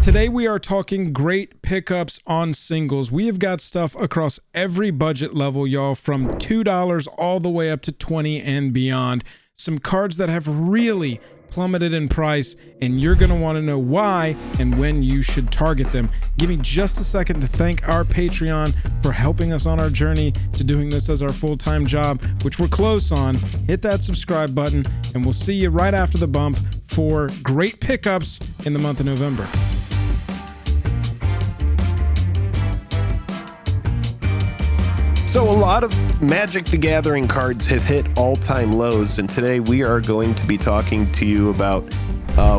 Today we are talking great pickups on singles. We have got stuff across every budget level, y'all, from $2 all the way up to $20 and beyond. Some cards that have really plummeted in price, and you're going to want to know why and when you should target them. Give me just a second to thank our Patreon for helping us on our journey to doing this as our full-time job, which we're close on. Hit that subscribe button, and we'll see you right after the bump for great pickups in the month of November. So a lot of Magic the Gathering cards have hit all-time lows, and today we are going to be talking to you about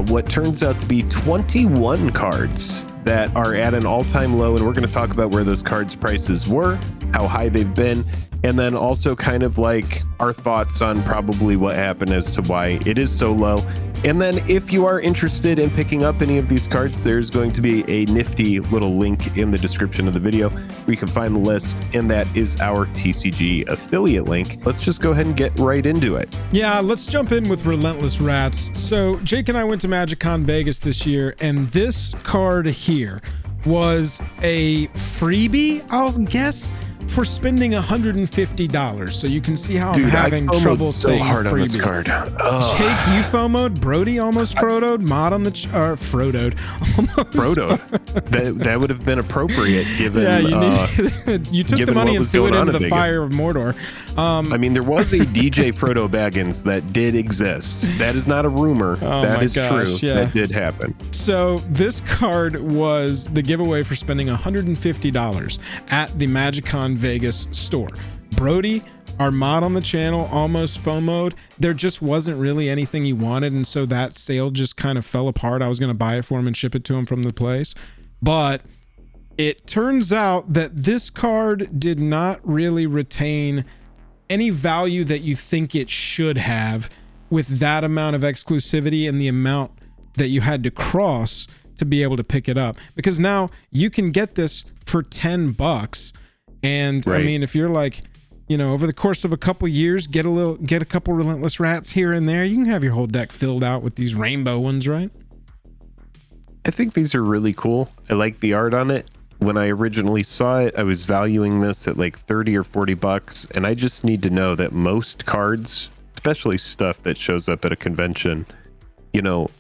what turns out to be 21 cards that are at an all-time low, and we're going to talk about where those cards' prices were, how high they've been, and then also kind of like our thoughts on probably what happened as to why it is so low. And then if you are interested in picking up any of these cards, there's going to be a nifty little link in the description of the video where you can find the list, and that is our TCG affiliate link. Let's just go ahead and get right into it. Yeah, let's jump in with Relentless Rats. So Jake and I went to MagicCon Vegas this year, and this card here was a freebie, I'll guess, for spending $150. So you can see how I'm having trouble saying hard freebie. On this card. Jake, you FOMO'd. Brody almost Frodo'd. Mod on the Frodo'd. That would have been appropriate given. Yeah, you took the money and threw it into the fire of Mordor. I mean, there was a DJ Frodo Baggins that did exist. That is not a rumor. That is true. Yeah. That did happen. So this card was the giveaway for spending $150 at the MagicCon Vegas store. Brody, our mod on the channel, almost FOMO'd. There just wasn't really anything he wanted, and so that sale just kind of fell apart. I was going to buy it for him and ship it to him from the place, but it turns out that this card did not really retain any value that you think it should have with that amount of exclusivity and the amount that you had to cross to be able to pick it up, because now you can get this for $10. And right. I mean, if you're like, you know, over the course of a couple years, get a couple Relentless Rats here and there, you can have your whole deck filled out with these rainbow ones, right? I think these are really cool. I like the art on it. When I originally saw it, I was valuing this at like 30 or 40 bucks, and I just need to know that most cards, especially stuff that shows up at a convention, you know,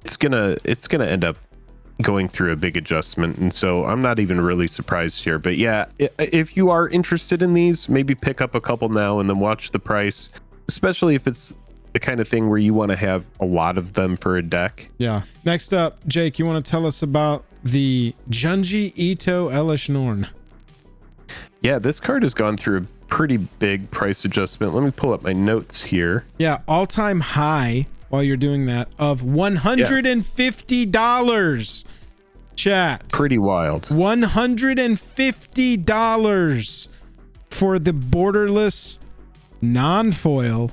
it's gonna end up going through a big adjustment, and so I'm not even really surprised here. But yeah, if you are interested in these, maybe pick up a couple now and then watch the price, especially if it's the kind of thing where you want to have a lot of them for a deck. Yeah. Next up, Jake, you want to tell us about the Jin-Gitaxias Elesh Norn? Yeah, this card has gone through a pretty big price adjustment. Let me pull up my notes here. Yeah, all-time high, while you're doing that, of $150. Chat. Pretty wild. $150 for the borderless non-foil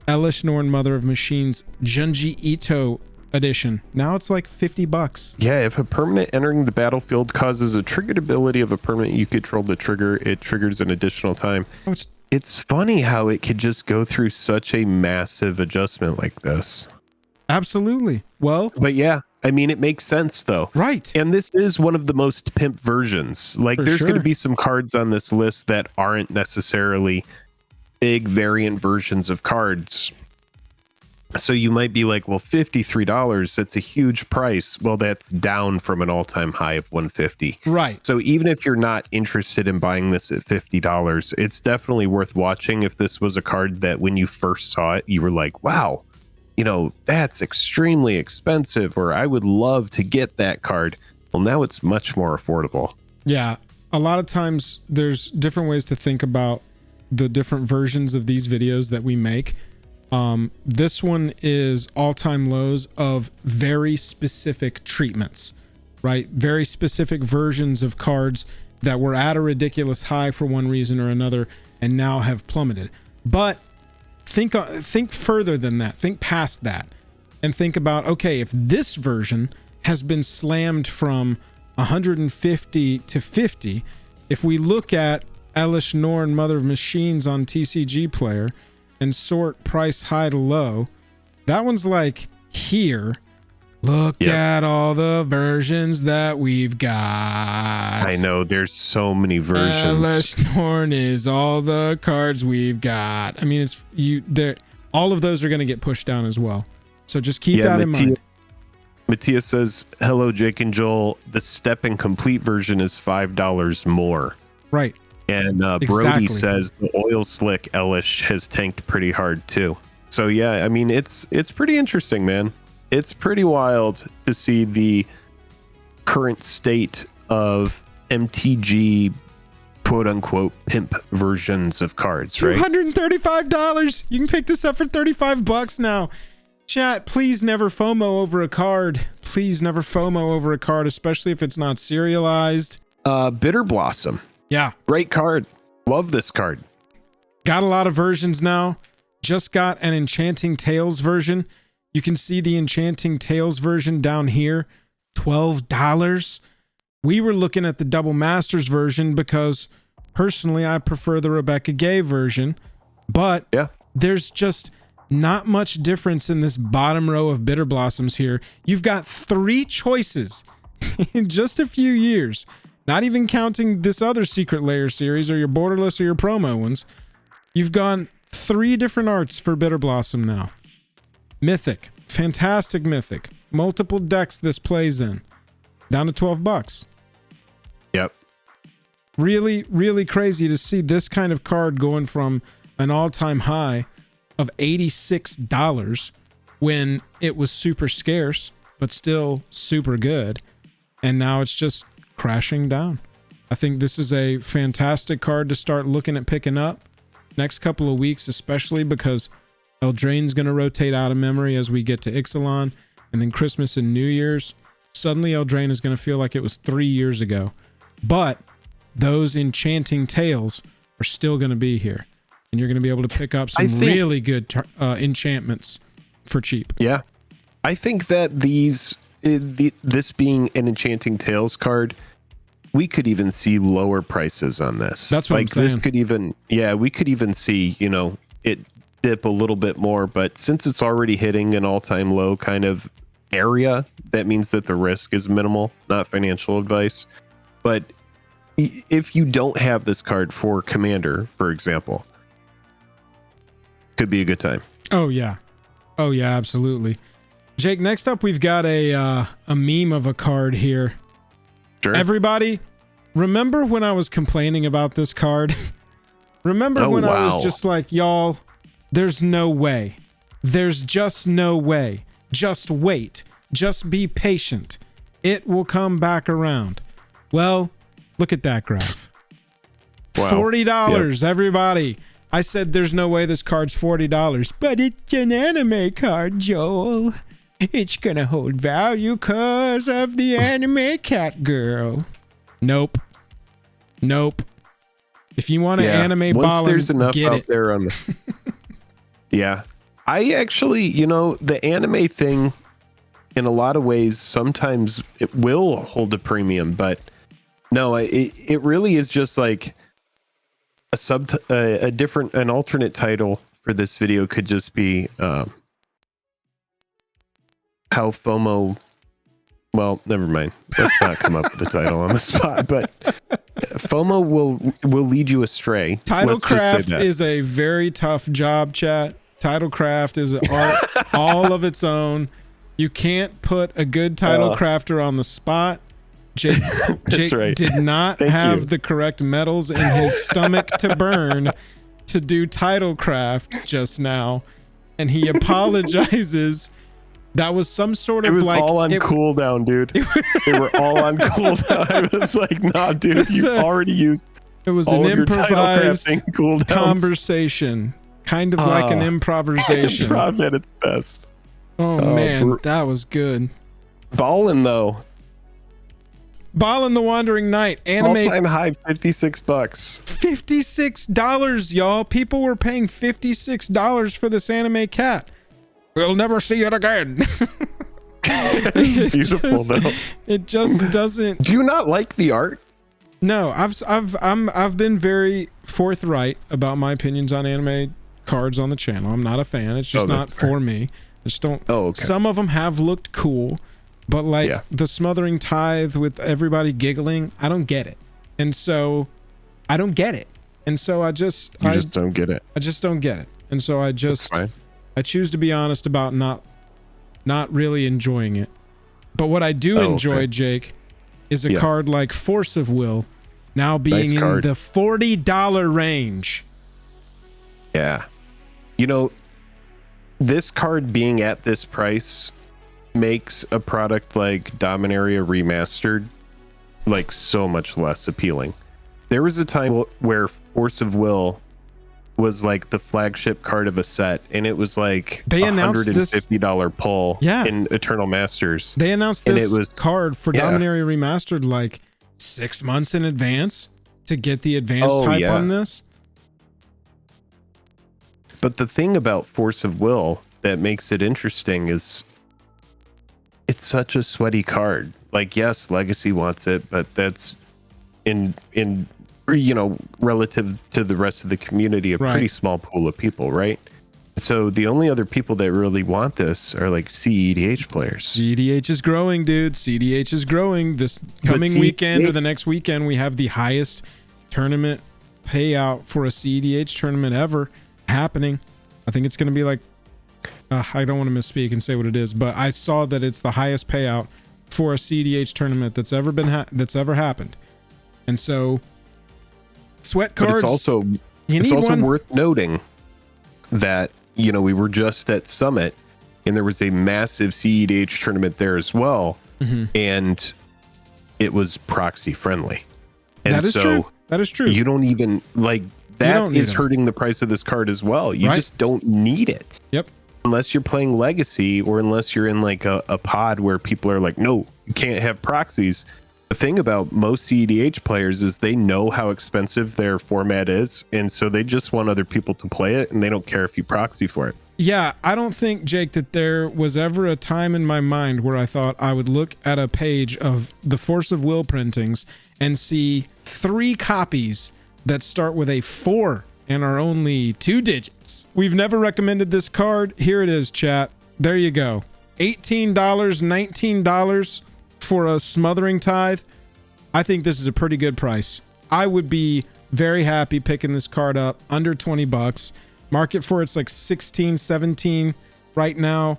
Elesh Norn Mother of Machines Jin-Gitaxias edition. Now it's like $50. Yeah, if a permanent entering the battlefield causes a triggered ability of a permanent you control to trigger, it triggers an additional time. Oh, it's funny how it could just go through such a massive adjustment like this. Absolutely. Well, but yeah, I mean, it makes sense though. Right. And this is one of the most pimp versions. Like, there's going to be some cards on this list that aren't necessarily big variant versions of cards. So you might be like, well, $53, that's a huge price. Well, that's down from an all-time high of $150. Right. So even if you're not interested in buying this at $50, it's definitely worth watching. If this was a card that when you first saw it, you were like, wow, you know, that's extremely expensive, or I would love to get that card. Well, now it's much more affordable. Yeah. A lot of times there's different ways to think about the different versions of these videos that we make. This one is all-time lows of very specific treatments, right? Very specific versions of cards that were at a ridiculous high for one reason or another and now have plummeted. But think further than that. Think past that and think about, okay, if this version has been slammed from 150 to 50, if we look at Elesh Norn Mother of Machines on TCG Player and sort price high to low, that one's like here, Look at all the versions that we've got. I know, there's so many versions. Elesh Norn is all the cards we've got. I mean, it's you there. All of those are going to get pushed down as well. So just keep that in mind. Matthias says, hello, Jake and Joel. The step and complete version is $5 more. Right. And Brody says the oil slick Elesh has tanked pretty hard too. So yeah, I mean, it's pretty interesting, man. It's pretty wild to see the current state of MTG quote unquote pimp versions of cards, right? $235. You can pick this up for $35 now. Chat, please never FOMO over a card. Please never FOMO over a card, especially if it's not serialized. Bitterblossom. Yeah. Great card. Love this card. Got a lot of versions now. Just got an Enchanting Tales version. You can see the Enchanting Tales version down here. $12. We were looking at the Double Masters version because personally I prefer the Rebecca Gay version. But yeah, there's just not much difference in this bottom row of Bitterblossoms here. You've got 3 choices in just a few years. Not even counting this other Secret Lair series or your Borderless or your promo ones. You've gone 3 different arts for Bitterblossom now. Mythic. Fantastic Mythic. Multiple decks this plays in. Down to $12. Yep. Really, really crazy to see this kind of card going from an all-time high of $86 when it was super scarce, but still super good. And now it's just crashing down. I think this is a fantastic card to start looking at picking up next couple of weeks, especially because Eldraine's going to rotate out of memory as we get to Ixalan, and then Christmas and New Year's. Suddenly Eldraine is going to feel like it was 3 years ago. But those Enchanting Tales are still going to be here. And you're going to be able to pick up some really good enchantments for cheap. Yeah. I think that this being an Enchanting Tales card, we could even see lower prices on this. That's what I'm saying. This could even, we could even see, it dip a little bit more. But since it's already hitting an all-time low kind of area, that means that the risk is minimal, not financial advice. But if you don't have this card for Commander, for example, could be a good time. Oh yeah, absolutely. Jake, next up we've got a meme of a card here. Sure. Everybody, remember when I was complaining about this card? Remember when I was just like, y'all, there's no way. There's just no way. Just wait. Just be patient. It will come back around. Well, look at that graph. Wow. $40, yep. Everybody. I said there's no way this card's $40, but it's an anime card, Joel. It's gonna hold value because of the anime cat girl. Nope. If you want an anime ball, there's enough get out it. There on the yeah. I actually, the anime thing, in a lot of ways, sometimes it will hold a premium, but no, it really is just like an alternate title for this video could just be how FOMO. Well, never mind. Let's not come up with the title on the spot, but FOMO will lead you astray. Titlecraft is a very tough job, chat. Titlecraft is an art all of its own. You can't put a good title crafter on the spot. Jake right. did not have the correct metals in his stomach to burn to do Titlecraft just now, and he apologizes. That was some sort of like... It was all on cooldown, dude. They were all on cooldown. I was like, nah, dude, you've already used it was an improvised conversation. Kind of like an improvisation. Improv at its best. Oh man, that was good. Ballin' though. Ballin' the Wandering Knight. Anime all-time high, $56. $56, y'all. People were paying $56 for this anime cat. We'll never see it again. Beautiful though. It just doesn't. Do you not like the art? No, I've been very forthright about my opinions on anime cards on the channel. I'm not a fan. It's just not for me. Just don't. Oh, okay. Some of them have looked cool, but like the Smothering Tithe with everybody giggling, I don't get it. And so I don't get it. And so I just don't get it. I just don't get it. And so I choose to be honest about not really enjoying it. But what I do enjoy, Jake, is a card like Force of Will now being in the $40 range. Yeah. You know, this card being at this price makes a product like Dominaria Remastered like so much less appealing. There was a time where Force of Will was like the flagship card of a set, and it was like they announced $150 pull in Eternal Masters. They announced this card for Dominaria Remastered like 6 months in advance to get the advanced hype on this. But the thing about Force of Will that makes it interesting is it's such a sweaty card. Like, yes, Legacy wants it, but that's in you know, relative to the rest of the community, a pretty small pool of people, right? So the only other people that really want this are like CEDH players. CEDH is growing, dude. CEDH is growing. This coming weekend or the next weekend, we have the highest tournament payout for a CEDH tournament ever happening. I think it's going to be like, I don't want to misspeak and say what it is, but I saw that it's the highest payout for a CEDH tournament that's ever been that's ever happened. And so sweat cards. But it's also worth noting that, you know, we were just at Summit and there was a massive CEDH tournament there as well. And it was proxy friendly. And that is true. That is true. You don't even like that is hurting the price of this card as well. You just don't need it. Yep. Unless you're playing Legacy or unless you're in like a pod where people are like, no, you can't have proxies. The thing about most CEDH players is they know how expensive their format is, and so they just want other people to play it, and they don't care if you proxy for it. Yeah, I don't think, Jake, that there was ever a time in my mind where I thought I would look at a page of the Force of Will printings and see 3 copies that start with a 4 and are only 2 digits. We've never recommended this card. Here it is, chat. There you go. $18, $19 for a Smothering Tithe. I think this is a pretty good price. I would be very happy picking this card up under 20 bucks. Market for it's like 16, 17 right now.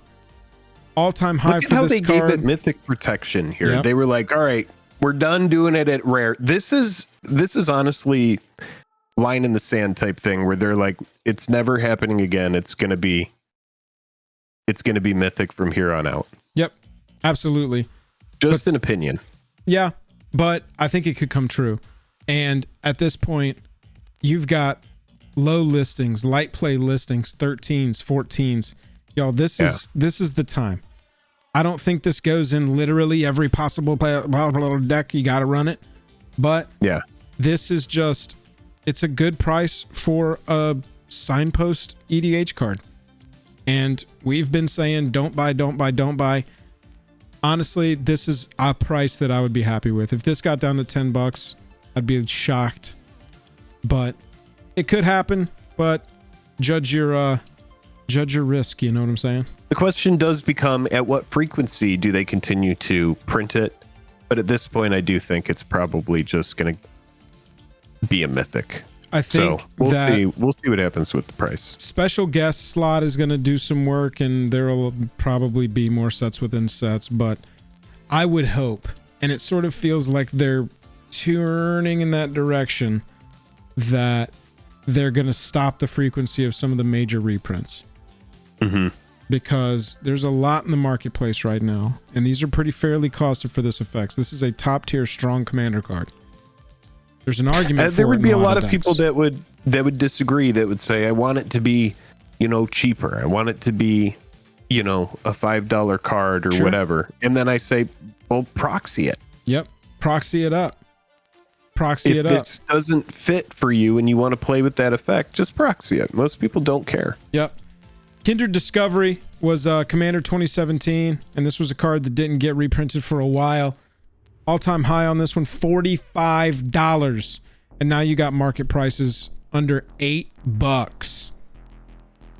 All-time high for this card. Look at how they gave it mythic protection here. Yep. They were like, all right, we're done doing it at rare. This is honestly line in the sand type thing where they're like, it's never happening again. It's gonna be mythic from here on out. Yep, absolutely. Just an opinion. Yeah, but I think it could come true. And at this point, you've got low listings, light play listings, 13s, 14s. Y'all, this is the time. I don't think this goes in literally every possible deck. You got to run it. But this is just, it's a good price for a signpost EDH card. And we've been saying, don't buy, don't buy, don't buy. Honestly, this is a price that I would be happy with. If this got down to 10 bucks, I'd be shocked. But it could happen, but judge your risk, you know what I'm saying? The question does become, at what frequency do they continue to print it? But at this point, I do think it's probably just going to be a mythic. I think we'll see what happens with the price. Special guest slot is going to do some work, and there will probably be more sets within sets, but I would hope, and it sort of feels like they're turning in that direction, that they're going to stop the frequency of some of the major reprints. Because there's a lot in the marketplace right now, and these are pretty fairly costed for this effects. This is a top tier strong commander card. There's an argument for there would be a lot of people that would disagree, that would say, I want it to be, you know, cheaper. I want it to be, you know, a $5 card or whatever. And then I say, well, proxy it. Yep. Proxy it up. Proxy it up. If this doesn't fit for you and you want to play with that effect, just proxy it. Most people don't care. Yep. Kindred Discovery was Commander 2017, and this was a card that didn't get reprinted for a while. All-time high on this one, $45. And now you got market prices under $8.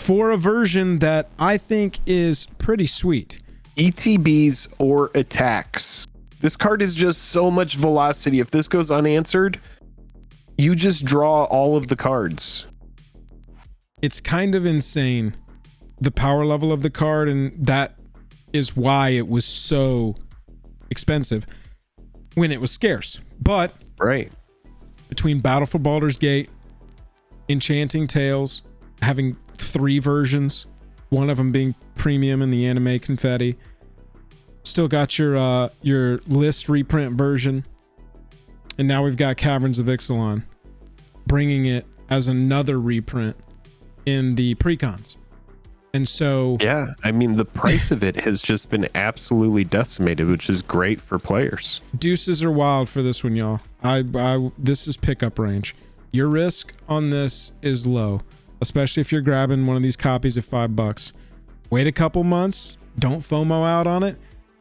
for a version that I think is pretty sweet. ETBs or attacks. This card is just so much velocity. If this goes unanswered, you just draw all of the cards. It's kind of insane, the power level of the card, and that is why it was so expensive when it was scarce. But right, between Battle for Baldur's Gate, Enchanting Tales, having 3 versions, one of them being premium in the anime confetti, still got your list reprint version, and now we've got Caverns of Ixalan, bringing it as another reprint in the precons. And so yeah, I mean, the price of it has just been absolutely decimated, which is great for players. Deuces are wild for this one, y'all. This is pickup range. Your risk on this is low, especially if you're grabbing one of these copies at $5. Wait a couple months, don't FOMO out on it.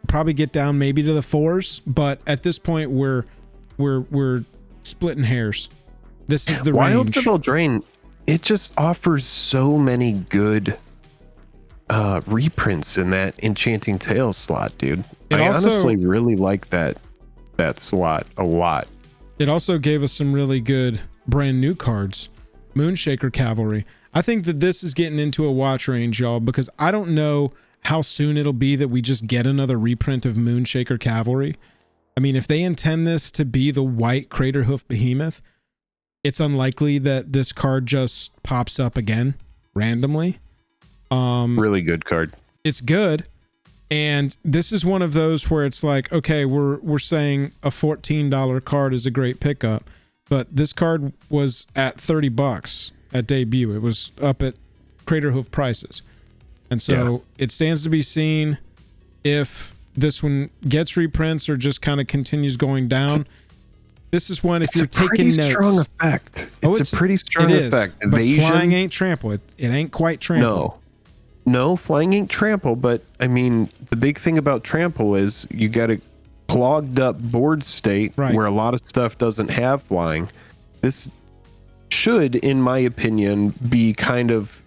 Probably get down maybe to the 4s, but at this point we're splitting hairs. This is the Wilds range. of Eldraine, it just offers so many good reprints in that Enchanting Tales slot, dude. I honestly really like that slot a lot. It also gave us some really good brand new cards. Moonshaker Cavalry. I think that this is getting into a watch range, y'all, because I don't know how soon it'll be that we just get another reprint of Moonshaker Cavalry. I mean, if they intend this to be the white Craterhoof Behemoth, it's unlikely that this card just pops up again randomly. Really good card. It's good. And this is one of those where it's like, okay, we're saying a $14 card is a great pickup, but this card was at $30 at debut. It was up at Craterhoof prices. And so it stands to be seen if this one gets reprints or just kind of continues going down. This is one, if you're taking notes. It's a pretty strong effect. It's a pretty strong effect. Evasion, but flying ain't trample. It ain't quite trample. No, flying ain't trample, but I mean, the big thing about trample is you got a clogged up board state where a lot of stuff doesn't have flying. This should, in my opinion, be kind of,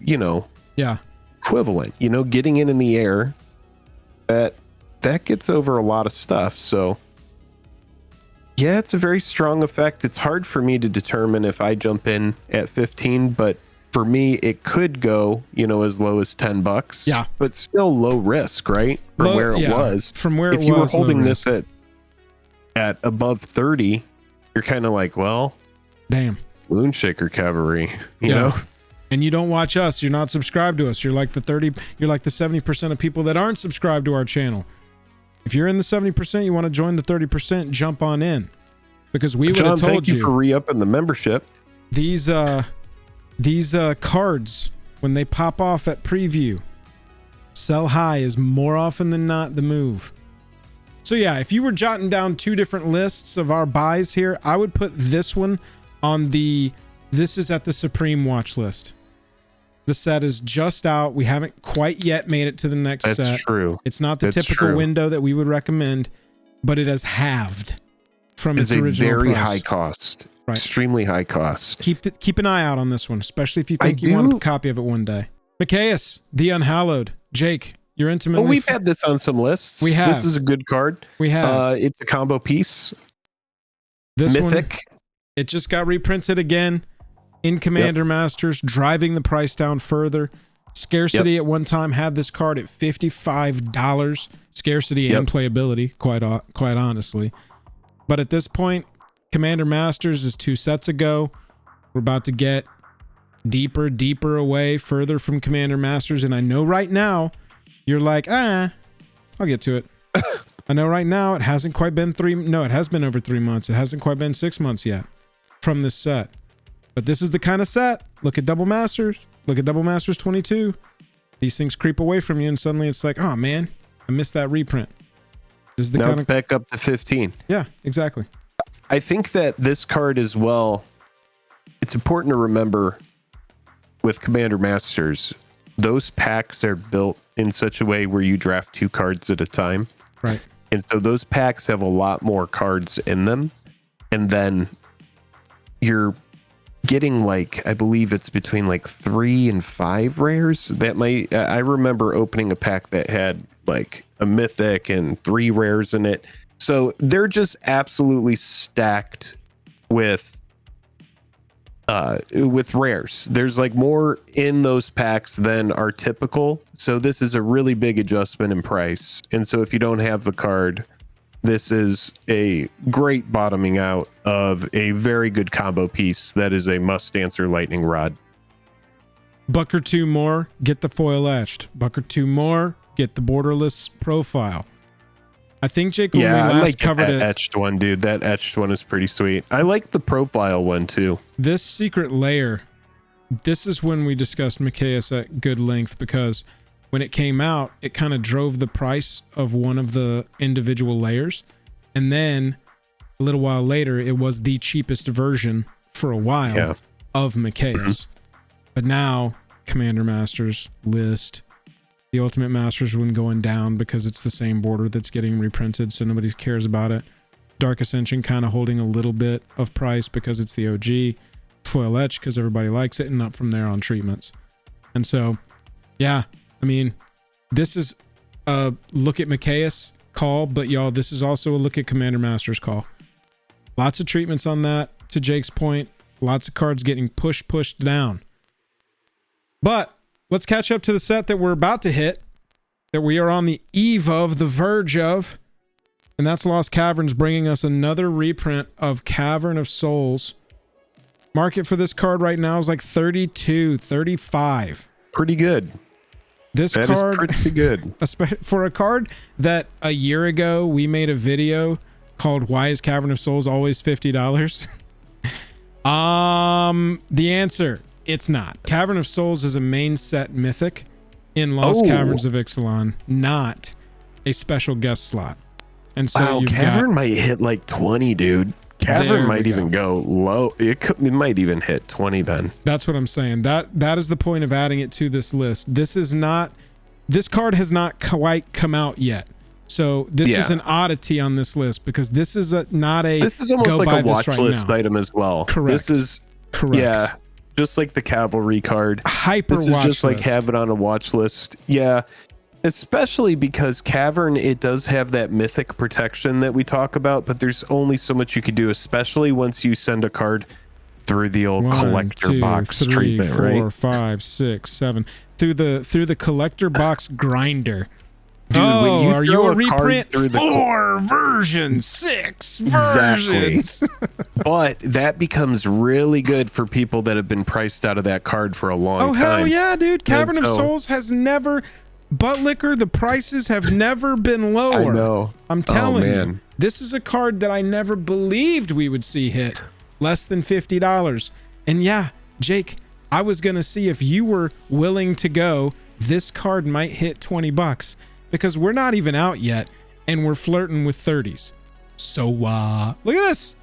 equivalent, getting in the air. That gets over a lot of stuff. So yeah, it's a very strong effect. It's hard for me to determine if I jump in at 15, but for me it could go as low as $10. Yeah, but still low risk, right? From where it was. If you were holding this at above 30, you're kind of like, well, damn, Moonshaker Cavalry, you know. And you don't watch us, you're not subscribed to us. You're like the 70% of people that aren't subscribed to our channel. If you're in the 70%, you want to join the 30%, jump on in. Because we would have told thank you for re-upping the membership. These cards, when they pop off at preview, sell high is more often than not the move. So yeah, if you were jotting down 2 different lists of our buys here, I would put this one on this is at the Supreme watch list. The set is just out. We haven't quite yet made it to the next set. That's true. It's not the typical window that we would recommend, but it has halved from its original price. Very high cost. Right. Extremely high cost. Keep an eye out on this one, especially if you think you want a copy of it one day. Mikaeus, the Unhallowed. Jake, you're intimately... Oh, we've had this on some lists. We have. This is a good card. We have. It's a combo piece. This Mythic. One, it just got reprinted again in Commander Masters, driving the price down further. Scarcity at one time had this card at $55. Scarcity and playability, quite honestly. But at this point, Commander Masters is 2 sets ago. We're about to get deeper away, further from Commander Masters. And I know right now, you're like, I'll get to it. I know right now it hasn't quite been it has been over 3 months. It hasn't quite been 6 months yet from this set. But this is the kind of set. Look at Double Masters. Look at Double Masters 22. These things creep away from you and suddenly it's like, oh man, I missed that reprint. This is the now kind it's back up to 15. Yeah, exactly. I think that this card as well, it's important to remember with Commander Masters, those packs are built in such a way where you draft 2 cards at a time. Right. And so those packs have a lot more cards in them. And then you're getting like, I believe it's between like 3 and 5 rares. That might, I remember opening a pack that had like a mythic and 3 rares in it. So they're just absolutely stacked with rares. There's like more in those packs than are typical. So this is a really big adjustment in price. And so if you don't have the card, this is a great bottoming out of a very good combo piece that is a must answer lightning rod. Buck or two more, get the foil etched. Buck or two more, get the borderless profile. I think, Jake, when we last covered that it, etched one, dude. That etched one is pretty sweet. I like the profile one too. this secret layer, this is when we discussed Mikaeus at good length, because when it came out, it kind of drove the price of one of the individual layers. And then a little while later, it was the cheapest version for a while of Mikaeus. But now, Commander Masters list, the Ultimate Masters one going down because it's the same border that's getting reprinted, so nobody cares about it. Dark Ascension kind of holding a little bit of price because it's the OG. Foil Etch because everybody likes it, and up from there on treatments. And so, yeah, I mean, this is a look at Mikaeus call, but y'all, this is also a look at Commander Masters call. Lots of treatments on that, to Jake's point. Lots of cards getting pushed down. But let's catch up to the set that we're about to hit, that we are on the eve of, the verge of, and that's Lost Caverns bringing us another reprint of Cavern of Souls. Market for this card right now is like 32, 35. Pretty good. This that card is pretty good. For a card that a year ago we made a video called "Why is Cavern of Souls always $50?" The answer, it's not. Cavern of Souls is a main set mythic in Lost Caverns of Ixalan, not a special guest slot. And so Cavern might hit like 20, dude. Cavern might even go low. It might even hit 20 then. That's what I'm saying. That is the point of adding it to this list. This card has not quite come out yet. So this is an oddity on this list, because this is this is almost like a watch list item as well. Correct. This is correct. Yeah, just like the Cavalry card. Hyper this is watch just list. like have it on a watch list. Yeah. Especially because Cavern, it does have that mythic protection that we talk about, but there's only so much you can do, especially once you send a card through the old collector box treatment, 4, right? 5, 6, 7 through the collector box grinder. Dude, when you are you a reprint? Through 4 versions, 6 versions. But that becomes really good for people that have been priced out of that card for a long time. Oh hell yeah, dude! Cavern of Souls has never. Butt liquor, the prices have never been lower. I know. I'm telling you. This is a card that I never believed we would see hit less than $50. And yeah, Jake, I was going to see if you were willing to go. This card might hit $20 because we're not even out yet and we're flirting with 30s. So look at this.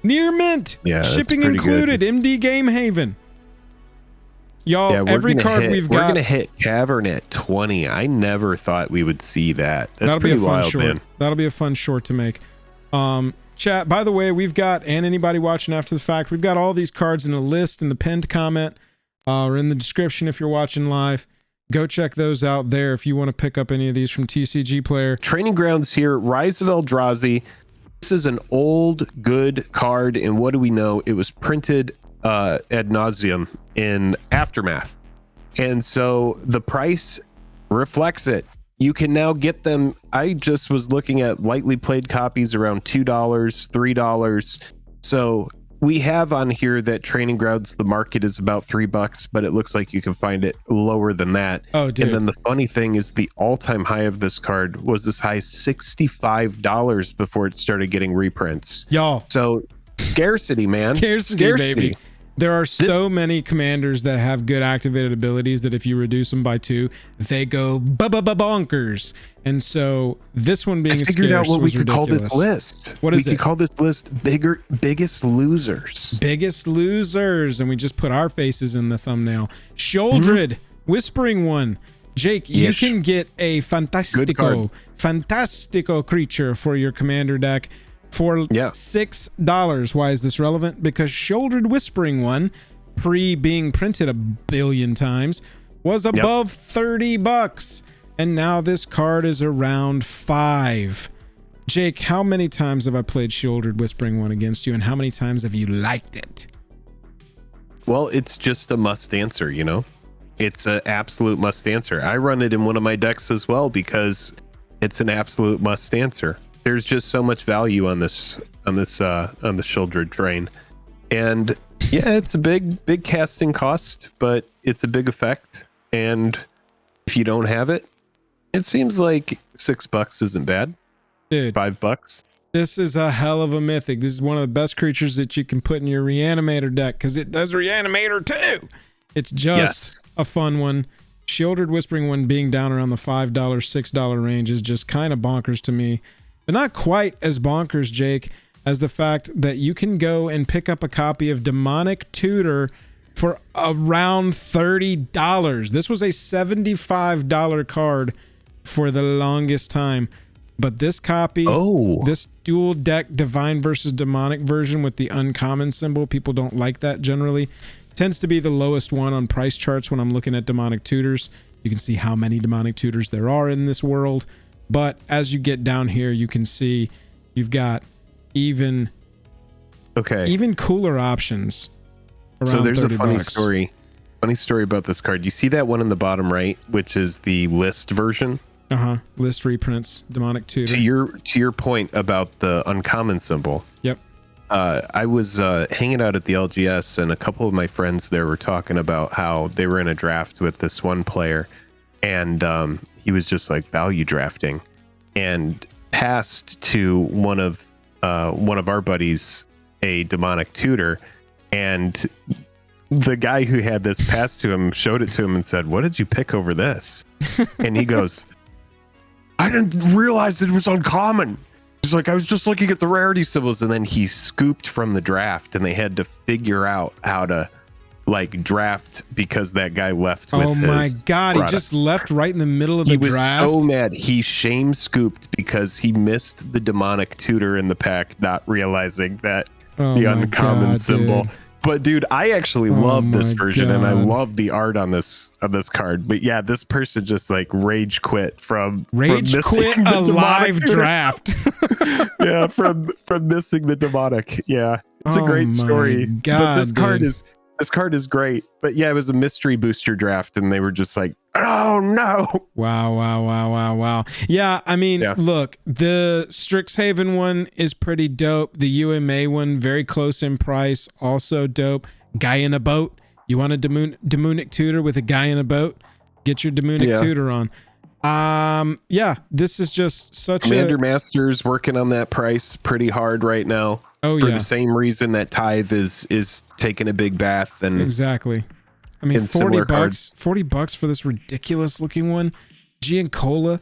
Near mint. Yeah, shipping included. Good. MD Game Haven. Y'all, every card we've got. We're going to hit Cavern at 20. I never thought we would see that. That's pretty wild, man. That'll be a fun short to make. Chat, by the way, we've got, and anybody watching after the fact, we've got all these cards in a list in the pinned comment or in the description if you're watching live. Go check those out there if you want to pick up any of these from TCG Player. Training Grounds here, Rise of Eldrazi. This is an old, good card, and what do we know? It was printed ad nauseum in Aftermath, and so the price reflects it. You can now get them. I just was looking at lightly played copies around $2, $3. So we have on here that Training Grounds, the market is about $3, but it looks like you can find it lower than that. Oh, dude. And then the funny thing is the all-time high of this card was as high as $65 before it started getting reprints. Y'all, so scarcity, man. Scarcity, baby. There are so many commanders that have good activated abilities that if you reduce them by 2, they go bonkers. And so this one being figured out what we could ridiculous. Call this list. What is it? We could call this list biggest losers. Biggest losers, and we just put our faces in the thumbnail. Shouldred, Whispering One. Jake, you can get a fantastico creature for your commander deck for $6. Why is this relevant? Because Shouldered Whispering One, pre being printed a billion times, was above $30, and now this card is around $5. Jake, how many times have I played Shouldered Whispering One against you, and how many times have you liked it? Well, it's just a must answer, you know? It's an absolute must answer. I run it in one of my decks as well because it's an absolute must answer. There's just so much value on the Shouldered train. And yeah, it's a big casting cost, but it's a big effect. And if you don't have it, it seems like $6 isn't bad. Dude, $5. This is a hell of a mythic. This is one of the best creatures that you can put in your Reanimator deck because it does Reanimator too. It's just a fun one. Shouldered Whispering One being down around the $5, $6 range is just kind of bonkers to me. But not quite as bonkers, Jake, as the fact that you can go and pick up a copy of Demonic Tutor for around $30. This was a $75 card for the longest time. But this copy, this dual deck Divine versus Demonic version with the uncommon symbol, people don't like that generally, tends to be the lowest one on price charts when I'm looking at Demonic Tutors. You can see how many Demonic Tutors there are in this world. But as you get down here, you can see you've got even cooler options. So there's a funny $30. story about this card. You see that one in the bottom right, which is the list version? List reprints, Demonic Tutor. To your point about the uncommon symbol. Yep. I was hanging out at the LGS, and a couple of my friends there were talking about how they were in a draft with this one player, and he was just like value drafting, and passed to one of our buddies a Demonic Tutor, and the guy who had this passed to him showed it to him and said, "What did you pick over this?" And he goes, "I didn't realize it was uncommon." He's like, "I was just looking at the rarity symbols," and then he scooped from the draft, and they had to figure out how to like draft because that guy left with his my god, product. He just left right in the middle of the draft. He was so mad. He shame scooped because he missed the Demonic Tutor in the pack, not realizing that the uncommon symbol. Dude. But dude, I actually love this version, and I love the art on this card. But yeah, this person just like rage quit from quit a live draft. Yeah, from missing the demonic. Yeah, it's a great story. God, but this card is great. But yeah, it was a mystery booster draft, and they were just like, "Oh no!" Wow. Yeah, I mean, look, the Strixhaven one is pretty dope. The UMA one, very close in price, also dope. Guy in a boat. You want a demonic tutor with a guy in a boat? Get your demonic tutor on. Yeah, this is just such Commander Master's working on that price pretty hard right now. For the same reason that Tithe is taking a big bath. And exactly. I mean, $40 for this ridiculous looking one. Giancola,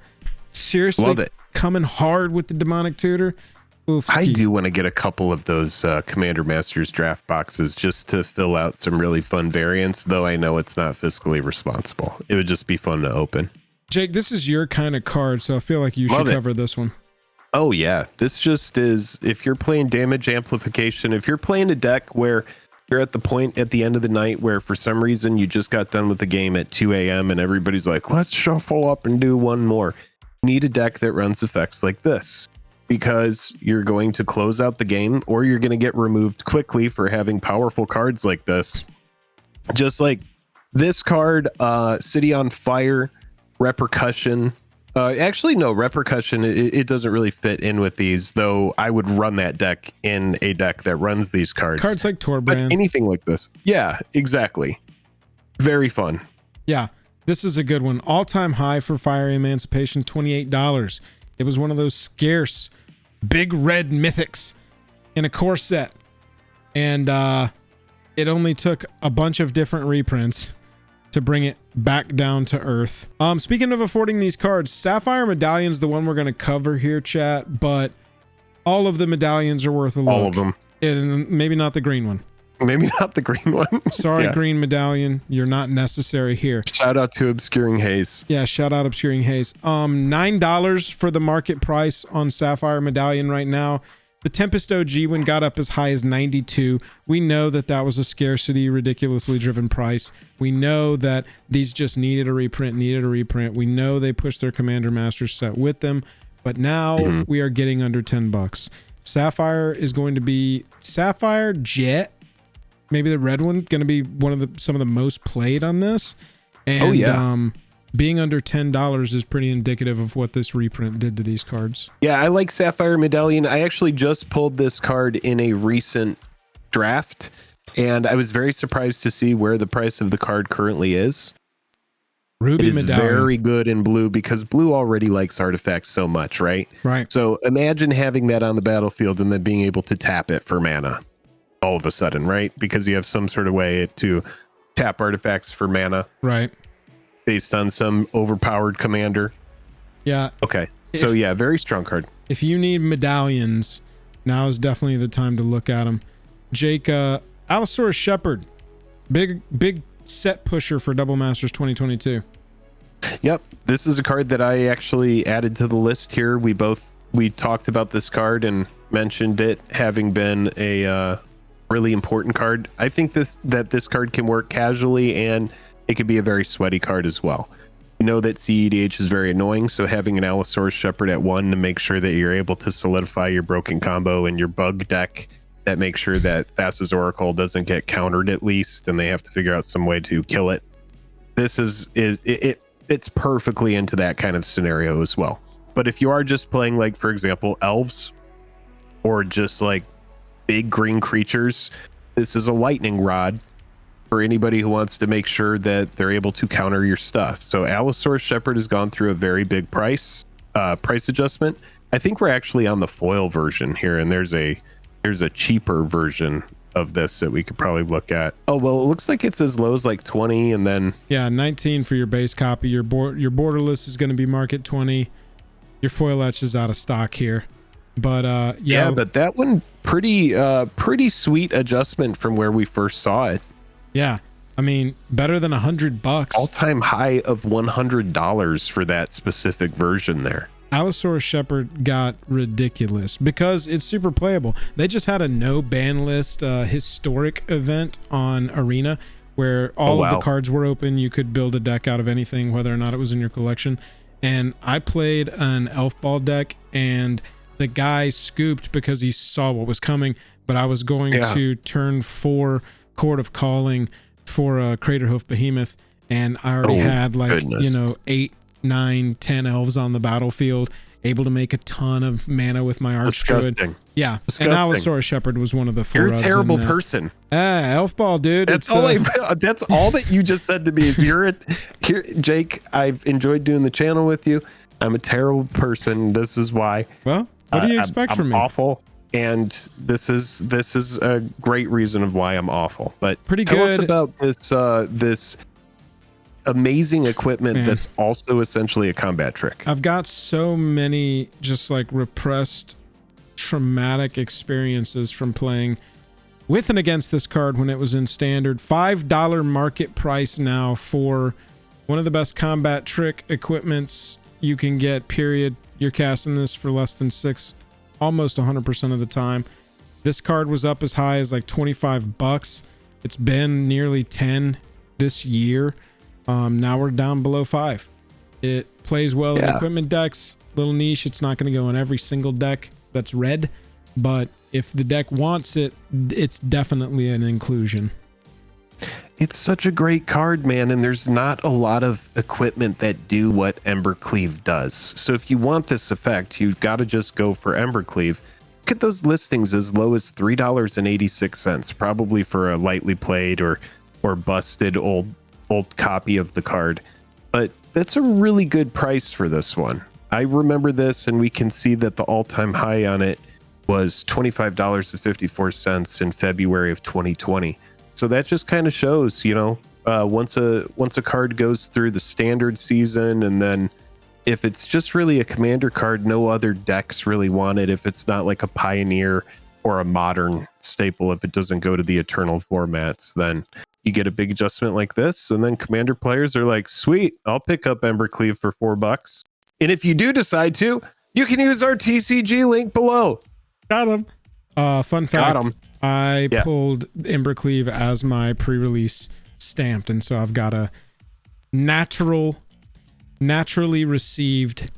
seriously, love it. Coming hard with the Demonic Tutor. I do want to get a couple of those Commander Masters draft boxes just to fill out some really fun variants, though I know it's not fiscally responsible. It would just be fun to open. Jake, this is your kind of card, so I feel like you should cover this one. Oh, yeah. This just is, if you're playing damage amplification, if you're playing a deck where you're at the point at the end of the night where for some reason you just got done with the game at 2 a.m. and everybody's like, let's shuffle up and do one more. You need a deck that runs effects like this because you're going to close out the game or you're going to get removed quickly for having powerful cards like this. Just like this card, City on Fire, Repercussion. Actually, no, Repercussion, it doesn't really fit in with these, though I would run that deck in a deck that runs these cards. Cards like Torbrand. But anything like this. Yeah, exactly. Very fun. Yeah, this is a good one. All-time high for Fire Emancipation, $28. It was one of those scarce big red mythics in a core set. And it only took a bunch of different reprints to bring it back down to earth. Speaking of affording these cards, Sapphire Medallion's the one we're going to cover here, chat, but all of the medallions are worth a look. All of them. And maybe not the green one. Maybe not the green one. Sorry, green medallion. You're not necessary here. Shout out to Obscuring Haze. Yeah, shout out Obscuring Haze. $9 for the market price on Sapphire Medallion right now. The Tempest OG one got up as high as 92. We know that that was a scarcity, ridiculously driven price. We know that these just needed a reprint. We know they pushed their Commander Master set with them, but now we are getting under $10. Sapphire is going to be Sapphire Jet, maybe the red one, going to be one of some of the most played on this. And being under $10 is pretty indicative of what this reprint did to these cards. Yeah, I like Sapphire Medallion. I actually just pulled this card in a recent draft, and I was very surprised to see where the price of the card currently is. Ruby Medallion. Very good in blue because blue already likes artifacts so much, right? Right. So imagine having that on the battlefield and then being able to tap it for mana all of a sudden, right? Because you have some sort of way to tap artifacts for mana. Right. Based on some overpowered commander. Yeah. Okay. So yeah, very strong card. If you need medallions, now is definitely the time to look at them. Jake, Allosaurus Shepherd, big set pusher for Double Masters 2022. Yep. This is a card that I actually added to the list here. We talked about this card and mentioned it having been a really important card. I think that this card can work casually, and it could be a very sweaty card as well. We know that CEDH is very annoying, so having an Allosaurus Shepherd at 1 to make sure that you're able to solidify your broken combo and your bug deck, that makes sure that Thassa's Oracle doesn't get countered at least, and they have to figure out some way to kill it. This it fits perfectly into that kind of scenario as well. But if you are just playing, like, for example, elves or just like big green creatures, this is a lightning rod for anybody who wants to make sure that they're able to counter your stuff. So Allosaurus Shepherd has gone through a very big price adjustment. I think we're actually on the foil version here, and there's a cheaper version of this that we could probably look at. Oh, well, it looks like it's as low as like 20, and then 19 for your base copy. Your borderless is going to be market 20. Your foil etch is out of stock here, but yeah, but that one pretty sweet adjustment from where we first saw it. Yeah, I mean, better than $100. All-time high of $100 for that specific version there. Allosaurus Shepherd got ridiculous because it's super playable. They just had a no ban list historic event on Arena where all of the cards were open. You could build a deck out of anything, whether or not it was in your collection. And I played an Elf Ball deck, and the guy scooped because he saw what was coming, but I was going to turn 4 Court of Calling for a Craterhoof Behemoth, and I already had like 8, 9, 10 elves on the battlefield, able to make a ton of mana with my Archdruid. Yeah, disgusting. And Allosaurus Shepherd was one of the 4. You're a terrible person. Elf Ball, dude. That's that's all that you just said to me is here, Jake. I've enjoyed doing the channel with you. I'm a terrible person. This is why. Well, what do you expect from me? Awful. And this is a great reason of why I'm awful. But tell us about this amazing equipment that's also essentially a combat trick. I've got so many just like repressed traumatic experiences from playing with and against this card when it was in standard. $5 market price now for one of the best combat trick equipments you can get, period. You're casting this for less than 6 almost 100% of the time. This card was up as high as like $25. It's been nearly 10 this year. Now we're down below 5. It plays well in equipment decks. Little niche. It's not going to go in every single deck that's red, but if the deck wants it, it's definitely an inclusion. It's such a great card, man, and there's not a lot of equipment that do what Embercleave does. So if you want this effect, you've got to just go for Embercleave. Look at those listings as low as $3.86, probably for a lightly played or busted old copy of the card. But that's a really good price for this one. I remember this, and we can see that the all-time high on it was $25.54 in February of 2020. So that just kind of shows, once a card goes through the standard season, and then if it's just really a commander card, no other decks really want it. If it's not like a pioneer or a modern staple, if it doesn't go to the eternal formats, then you get a big adjustment like this, and then commander players are like, sweet, I'll pick up Embercleave for $4. And if you do decide to, you can use our TCG link below. Got him. Fun fact. I pulled Embercleave as my pre-release stamped, and so I've got a naturally received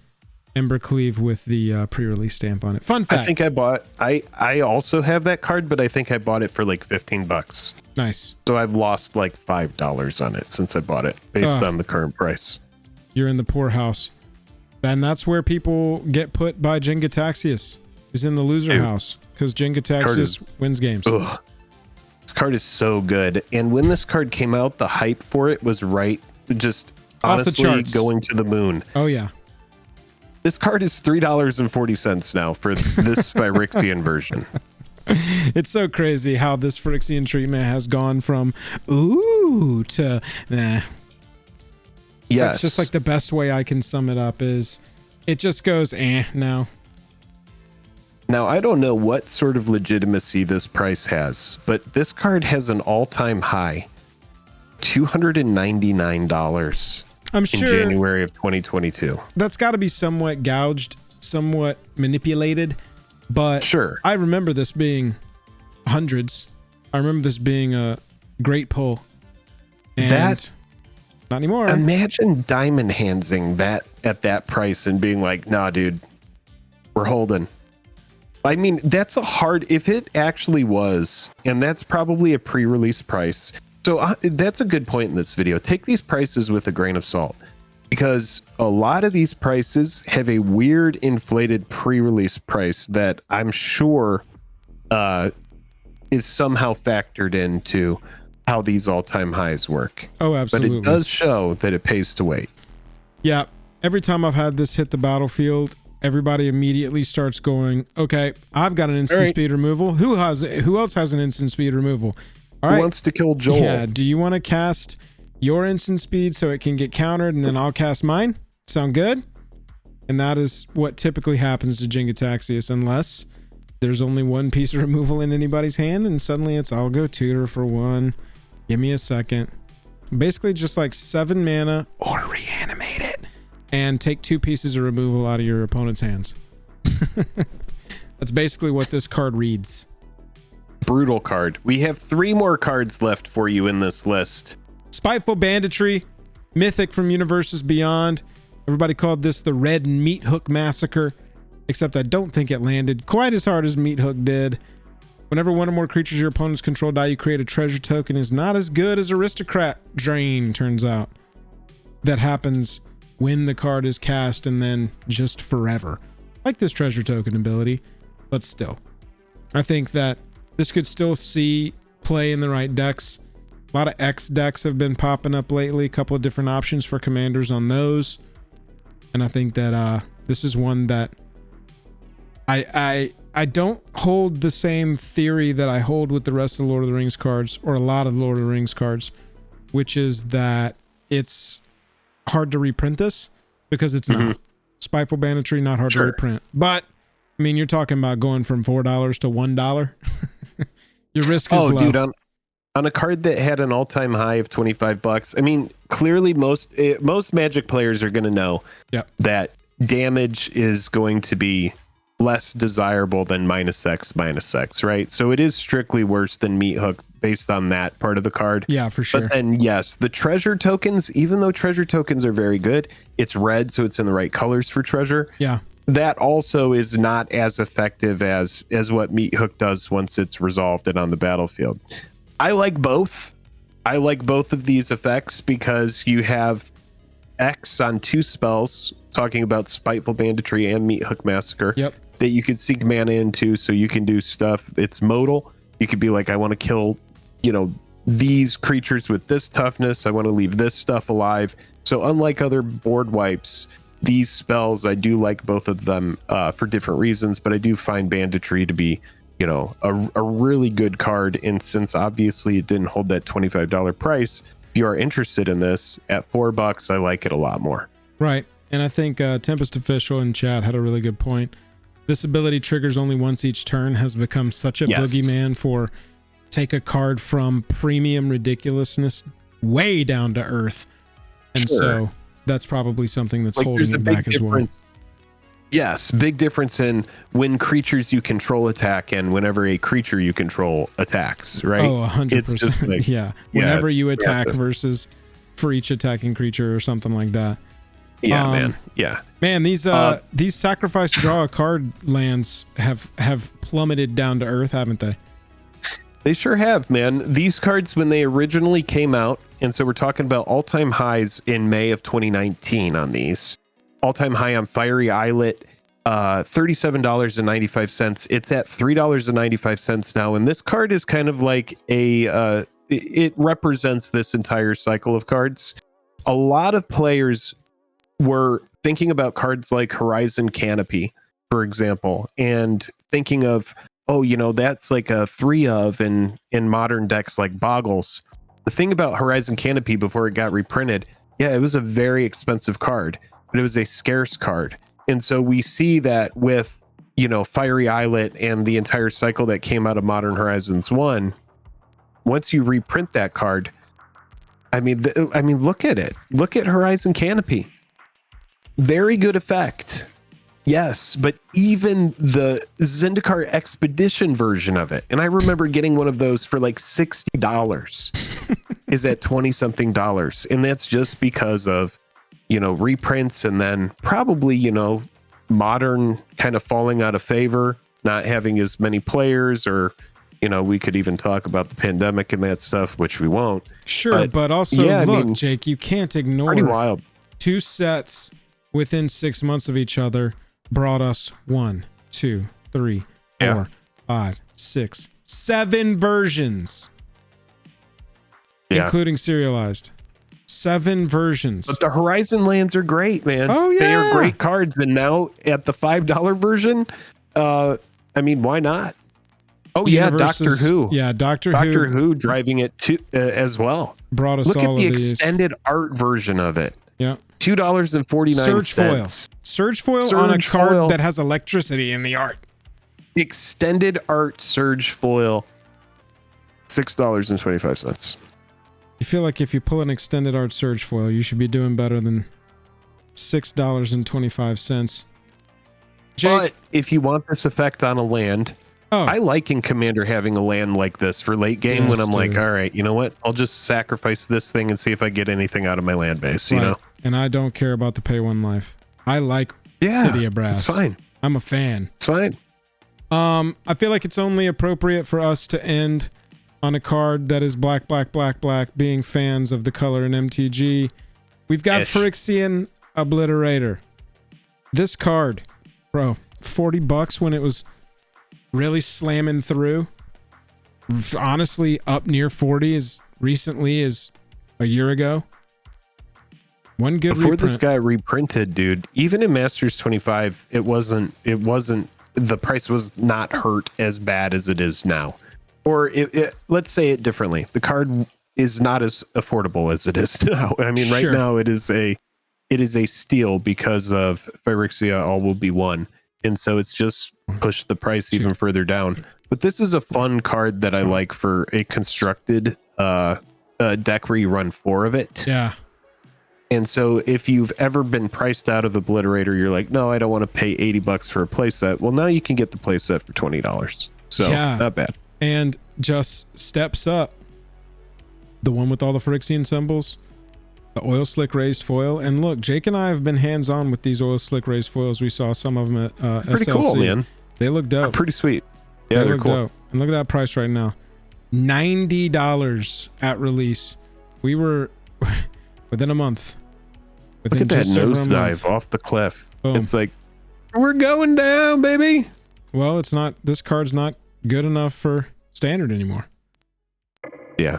Embercleave with the pre-release stamp on it. Fun fact. I think I also have that card, but I think I bought it for like $15. Nice. So I've lost like $5 on it since I bought it based on the current price. You're in the poorhouse. And that's where people get put by Jin-Gitaxias, is in the loser house, because Jin-Gitaxias wins games. Ugh. This card is so good. And when this card came out, the hype for it was just off honestly the charts. Going to the moon. Oh, yeah. This card is $3.40 now for this Phyrexian version. It's so crazy how this Phyrexian treatment has gone from ooh to nah. Yes. That's just like the best way I can sum it up is it just goes now. Now, I don't know what sort of legitimacy this price has, but this card has an all-time high, $299. I'm sure in January of 2022. That's got to be somewhat gouged, somewhat manipulated, but sure. I remember this being hundreds. I remember this being a great pull. And that not anymore. Imagine diamond handsing that at that price and being like, "Nah, dude, we're holding." I mean, that's a hard. If it actually was, and that's probably a pre-release price. So that's a good point in this video. Take these prices with a grain of salt, because a lot of these prices have a weird inflated pre-release price that I'm sure is somehow factored into how these all-time highs work. Oh, absolutely. But it does show that it pays to wait. Yeah. Every time I've had this hit the battlefield, everybody immediately starts going, okay, I've got an instant speed removal. Who else has an instant speed removal? All right. Who wants to kill Joel? Yeah. Do you want to cast your instant speed so it can get countered and then I'll cast mine? Sound good? And that is what typically happens to Jin-Gitaxias, unless there's only one piece of removal in anybody's hand and suddenly it's I'll go tutor for one. Give me a second. Basically just like 7 mana or reanimate it and take 2 pieces of removal out of your opponent's hands. That's basically what this card reads. Brutal card. We have 3 more cards left for you in this list. Spiteful Banditry, mythic from Universes Beyond. Everybody called this the Red Meat Hook Massacre, except I don't think it landed quite as hard as Meat Hook did. Whenever one or more creatures your opponent's control die, you create a treasure token. Is not as good as Aristocrat Drain, turns out. That happens when the card is cast and then just forever. Like this treasure token ability, but still. I think that this could still see play in the right decks. A lot of X decks have been popping up lately. A couple of different options for commanders on those. And I think that this is one that I don't hold the same theory that I hold with the rest of the Lord of the Rings cards, or a lot of Lord of the Rings cards, which is that it's hard to reprint this, because it's not. Spiteful Banditry, not hard to reprint. But, I mean, you're talking about going from $4 to $1. Your risk is low. Dude, on a card that had an all-time high of $25, I mean, clearly most Magic players are going to know that damage is going to be less desirable than -X, right? So it is strictly worse than Meat Hook based on that part of the card. Yeah, for sure. But then, yes, the treasure tokens, even though treasure tokens are very good, it's red, so it's in the right colors for treasure. Yeah. That also is not as effective as what Meat Hook does once it's resolved and on the battlefield. I like both. I like both of these effects because you have X on 2 spells, talking about Spiteful Banditry and Meat Hook Massacre, that you could sink mana into, so you can do stuff. It's modal. You could be like, I want to kill, these creatures with this toughness. I want to leave this stuff alive. So unlike other board wipes, these spells, I do like both of them for different reasons, but I do find Banditry to be, a really good card. And since obviously it didn't hold that $25 price, if you are interested in this at $4, I like it a lot more. Right. And I think Tempest Official in chat had a really good point. This ability triggers only once each turn has become such a boogeyman for take a card from premium ridiculousness way down to earth. And so that's probably something that's holding it back as well. Yes, big difference in when creatures you control attack and whenever a creature you control attacks, right? Oh, 100%. It's just like, yeah. Whenever you it's attack massive. versus for each attacking creature or something like that. Yeah, man. Yeah. Man, these sacrifice draw a card lands have plummeted down to earth, haven't they? They sure have, man. These cards, when they originally came out, and so we're talking about all-time highs in May of 2019 on these. All-time high on Fiery Islet, $37.95. It's at $3.95 now, and this card is kind of like it represents this entire cycle of cards. A lot of players were thinking about cards like Horizon Canopy, for example, and thinking of, oh, that's like a 3 of in modern decks like Boggles. The thing about Horizon Canopy before it got reprinted, it was a very expensive card, but it was a scarce card. And so we see that with, Fiery Islet and the entire cycle that came out of Modern Horizons 1. Once you reprint that card, I mean, look at it. Look at Horizon Canopy. Very good effect. Yes, but even the Zendikar Expedition version of it, and I remember getting one of those for like $60, is at $20-something. And that's just because of, reprints and then probably, modern kind of falling out of favor, not having as many players, or, we could even talk about the pandemic and that stuff, which we won't. Sure, but also, look, Jake, you can't ignore pretty wild. 2 sets within 6 months of each other brought us 1, 2, 3, 4, 5, 6, 7 versions, including serialized. 7 versions. But the Horizon lands are great, man. Oh yeah, they are great cards. And now at the $5 version, why not? Oh Universes, Doctor Who. Yeah, Doctor Who driving it too as well. Brought us Look all at the of these. extended art version of it. Yeah. $2.49. Surge foil on a card that has electricity in the art. Extended art Surge foil, $6.25. You feel like if you pull an extended art Surge foil, you should be doing better than $6.25. Jake, but if you want this effect on a land, I like in Commander having a land like this for late game when I'm like, all right, you know what? I'll just sacrifice this thing and see if I get anything out of my land base, you know? And I don't care about the pay 1 life. I like City of Brass. It's fine. I'm a fan. It's fine. I feel like it's only appropriate for us to end on a card that is black, being fans of the color in MTG. We've got Phyrexian Obliterator. This card, bro, $40 when it was really slamming through. Honestly, up near 40 as recently as a year ago. One good before reprint. This guy reprinted, dude. Even in Masters 25, it wasn't. The price was not hurt as bad as it is now. Or let's say it differently. The card is not as affordable as it is now. I mean, right now it is a steal because of Phyrexia All Will Be One. And so it's just pushed the price even further down. But this is a fun card that I like for a constructed deck where you run 4 of it. Yeah. And so if you've ever been priced out of Obliterator, you're like, no, I don't want to pay $80 for a playset. Well, now you can get the playset for $20. So not bad. And just steps up. The one with all the Phyrexian symbols. The oil slick raised foil. And look, Jake and I have been hands-on with these oil slick raised foils. We saw some of them at pretty SLC. Cool, man. They look dope. Pretty sweet. Yeah, they're cool. Dope. And look at that price right now. $90 at release. We were within a month. Look at that nosedive off the cliff. Boom. It's like, we're going down, baby. Well, it's not. This card's not good enough for standard anymore. Yeah.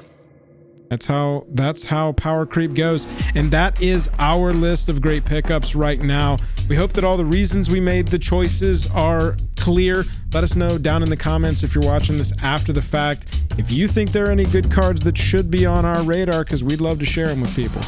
That's how power creep goes. And that is our list of great pickups right now. We hope that all the reasons we made the choices are clear. Let us know down in the comments if you're watching this after the fact. If you think there are any good cards that should be on our radar, because we'd love to share them with people.